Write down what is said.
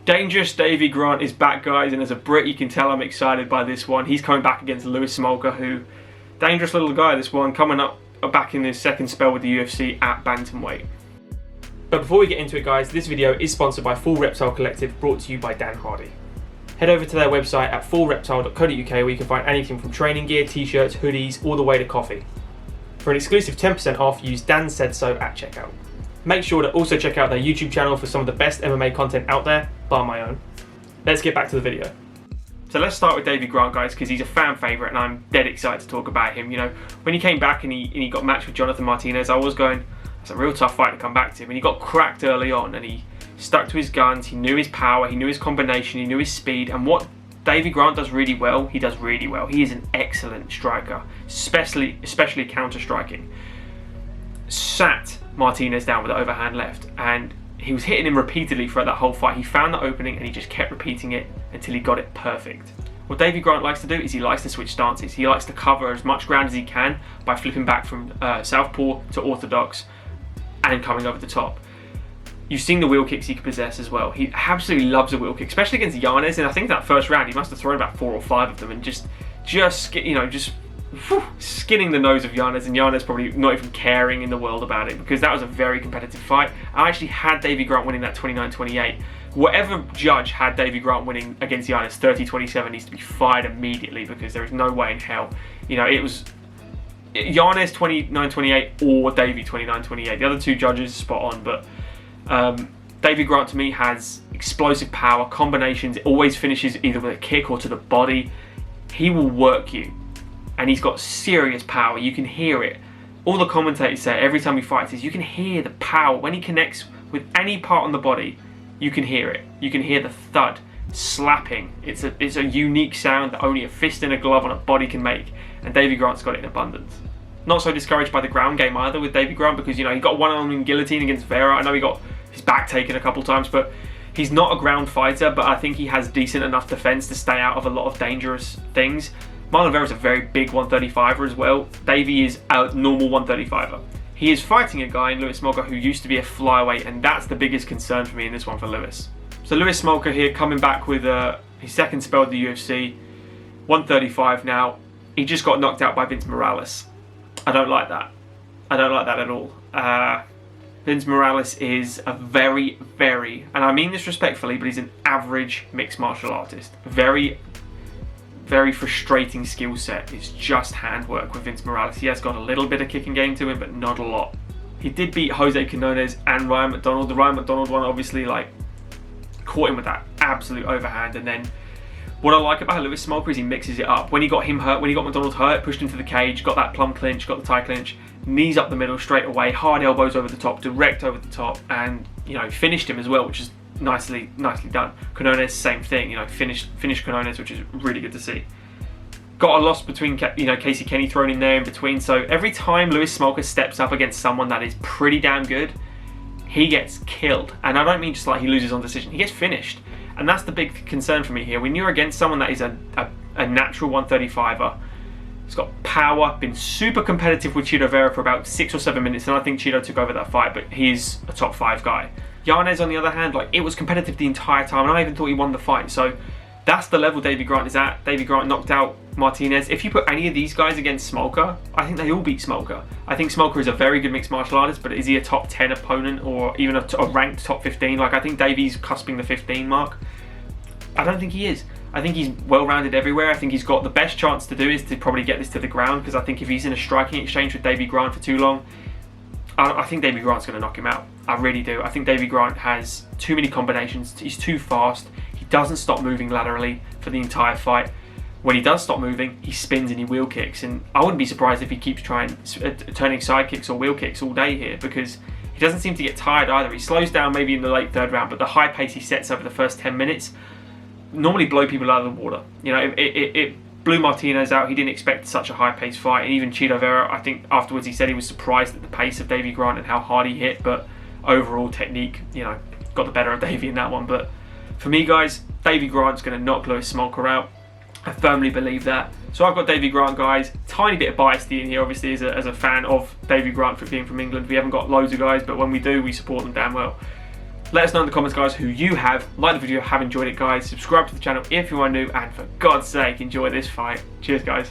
Dangerous Davey Grant is back, guys, and as a Brit you can tell I'm excited by this one. He's coming back against Lewis Smolka, who, dangerous little guy this one, coming up back in his second spell with the UFC at Bantamweight. But before we get into it, guys, this video is sponsored by Full Reptile Collective, brought to you by Dan Hardy. Head over to their website at fullreptile.co.uk where you can find anything from training gear, t-shirts, hoodies, all the way to coffee. For an exclusive 10% off, use Dan Said So at checkout. Make sure to also check out their YouTube channel for some of the best MMA content out there, bar my own. Let's get back to the video. So let's start with Davey Grant, guys, because he's a fan favourite and I'm dead excited to talk about him. You know, when he came back and he got matched with Jonathan Martinez, I was going, it's a real tough fight to come back to. And he got cracked early on and he stuck to his guns, he knew his power, he knew his combination, he knew his speed, and what Davey Grant does really well, he does really well. He is an excellent striker, especially counter-striking. Sat Martinez down with the overhand left, and he was hitting him repeatedly throughout that whole fight. He found the opening and he just kept repeating it until he got it perfect. What Davey Grant likes to do is he likes to switch stances. He likes to cover as much ground as he can by flipping back from southpaw to orthodox and coming over the top. You've seen the wheel kicks he can possess as well. He absolutely loves a wheel kick, especially against Yanez. And I think that first round he must have thrown about 4 or 5 of them, and just skinning the nose of Yanez, and Yanez probably not even caring in the world about it, because that was a very competitive fight. I actually had Davey Grant winning that 29-28. Whatever judge had Davey Grant winning against Yanez 30-27 needs to be fired immediately, because there is no way in hell. You know, it was Yanez 29-28 or Davey 29-28. The other two judges spot on, but Davey Grant to me has explosive power, combinations. It always finishes either with a kick or to the body. He will work you, and he's got serious power. You can hear it. All the commentators say every time he fights is you can hear the power. When he connects with any part on the body, you can hear it. You can hear the thud, slapping. It's a unique sound that only a fist and a glove on a body can make, and Davey Grant's got it in abundance. Not so discouraged by the ground game either with Davey Grant, because, you know, he got one arm in guillotine against Vera. I know he got his back taken a couple times, but he's not a ground fighter, but I think he has decent enough defense to stay out of a lot of dangerous things. Marlon Vera is a very big 135er as well. Davey is a normal 135er. He is fighting a guy in Lewis Smolka who used to be a flyweight, and that's the biggest concern for me in this one for Lewis. So Lewis Smolka here coming back with his second spell at the UFC, 135 now. He just got knocked out by Vince Morales. I don't like that. I don't like that at all. Vince Morales is a very, and I mean this respectfully, but he's an average mixed martial artist. Very frustrating skill set. It's just handwork with Vince Morales. He has got a little bit of kicking game to him, but not a lot. He did beat Jose Quinones and Ryan McDonald. The Ryan McDonald one obviously caught him with that absolute overhand, and then what I like about Lewis Smolka is he mixes it up. When he got him hurt, when he got McDonald hurt, pushed him to the cage, got that plum clinch, got the tie clinch, knees up the middle straight away, hard elbows over the top, direct over the top, and, you know, finished him as well, which is nicely done. Quinones, same thing, you know, finished Quinones, which is really good to see. Got a loss between, you know, Casey Kenny thrown in there in between. So every time Lewis Smolka steps up against someone that is pretty damn good, he gets killed. And I don't mean just like he loses on decision, he gets finished. And that's the big concern for me here. When you're against someone that is a natural 135er, he's got power, been super competitive with Chito Vera for about 6 or 7 minutes, and I think Chito took over that fight, but he's a top 5 guy. Yanez, on the other hand, it was competitive the entire time, and I even thought he won the fight. So that's the level Davey Grant is at. Davey Grant knocked out Martinez. If you put any of these guys against Smolka, I think they all beat Smolka. I think Smolka is a very good mixed martial artist, but is he a top 10 opponent or even a ranked top 15? I think Davey's cusping the 15 mark. I don't think he is. I think he's well-rounded everywhere. I think he's got the best chance to do is to probably get this to the ground, because I think if he's in a striking exchange with Davey Grant for too long, I think Davey Grant's going to knock him out. I really do. I think Davey Grant has too many combinations. He's too fast. He doesn't stop moving laterally for the entire fight. When he does stop moving, he spins and he wheel kicks. And I wouldn't be surprised if he keeps turning side kicks or wheel kicks all day here, because he doesn't seem to get tired either. He slows down maybe in the late third round, but the high pace he sets over the first 10 minutes normally blow people out of the water. You know, it blew Martinez out. He didn't expect such a high-paced fight. And even Chito Vera, I think afterwards he said he was surprised at the pace of Davey Grant and how hard he hit, but overall technique, you know, got the better of Davey in that one. But for me, guys, Davey Grant's going to knock Lewis Smolka out. I firmly believe that. So I've got Davey Grant, guys. Tiny bit of bias in here, obviously, as a fan of Davey Grant for being from England. We haven't got loads of guys, but when we do, we support them damn well. Let us know in the comments, guys, who you have. Like the video, have enjoyed it, guys. Subscribe to the channel if you are new, and for God's sake, enjoy this fight. Cheers, guys.